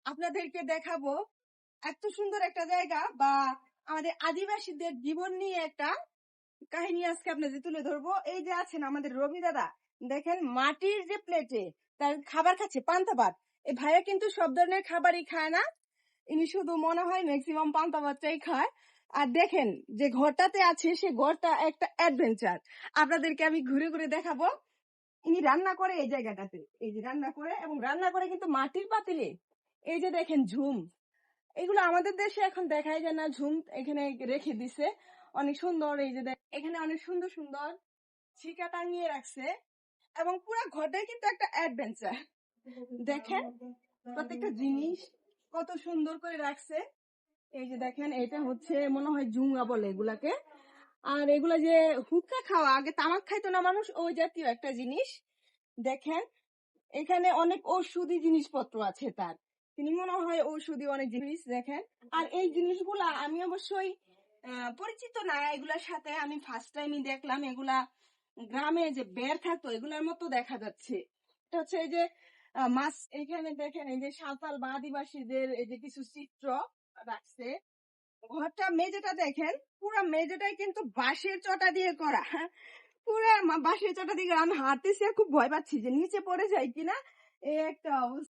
আপনাদেরকে দেখাবো এত সুন্দর একটা জায়গা বা আমাদের আদিবাসীদের জীবন নিয়ে একটা কাহিনী আজকে আপনাদের তুলে ধরবো। এই যে আছেন আমাদের রবি দাদা, দেখেন মাটির যে প্লেটে তার খাবার খাচ্ছে, পান্তা ভাত। এই ভাইয়া কিন্তু সব ধরনের খাবারই খায় না, ইনি শুধু মনে হয় ম্যাক্সিমাম পান্তা ভাতটাই খায়। আর দেখেন যে ঘরটাতে আছে, সে ঘরটা একটা অ্যাডভেঞ্চার। আপনাদেরকে আমি ঘুরে ঘুরে দেখাবো। ইনি রান্না করে এই জায়গাটাতে, এই যে রান্না করে, এবং রান্না করে কিন্তু মাটির পাতিলে। এই যে দেখেন ঝুম, এগুলো আমাদের দেশে এখন দেখাই যায় না। ঝুম এখানে রেখে দিছে অনেক সুন্দর। এই যে এখানে অনেক সুন্দর সুন্দর ছিকা টাঙিয়ে রাখছে, এবং পুরো ঘরটাই কিন্তু একটা অ্যাডভেঞ্চার। দেখেন প্রত্যেকটা জিনিস কত সুন্দর করে রাখছে। এই যে দেখেন, এটা হচ্ছে মনে হয় জুঙ্গা বলে এগুলাকে। আর এগুলা যে হুক্কা খাওয়া, আগে তামাক খাইতো না মানুষ, ওই জাতীয় একটা জিনিস। দেখেন এখানে অনেক ঔষধি জিনিসপত্র আছে তার, তিনি মনে হয় ঔষধি অনেক জিনিস দেখেন। আর এই জিনিসগুলা আমি অবশ্যই পরিচিত না এগুলার সাথে, আমি ফার্স্ট টাইমই দেখলাম। এগুলা গ্রামে যে বের থাকতো এগুলার মতো দেখা যাচ্ছে। এটা হচ্ছে এই যে মাছ। এখানে দেখেন এই যে সাঁওতাল বা আদিবাসীদের এই যে কিছু চিত্র রাখছে। ঘরটা মেঝেটা দেখেন, পুরো মেঝেটাই কিন্তু বাঁশের চটা দিয়ে করা। পুরো বাঁশের চটা দিয়ে। আমি হাঁটতেছি আর খুব ভয় পাচ্ছি যে নিচে পড়ে যায় কিনা, এই একটা অবস্থা।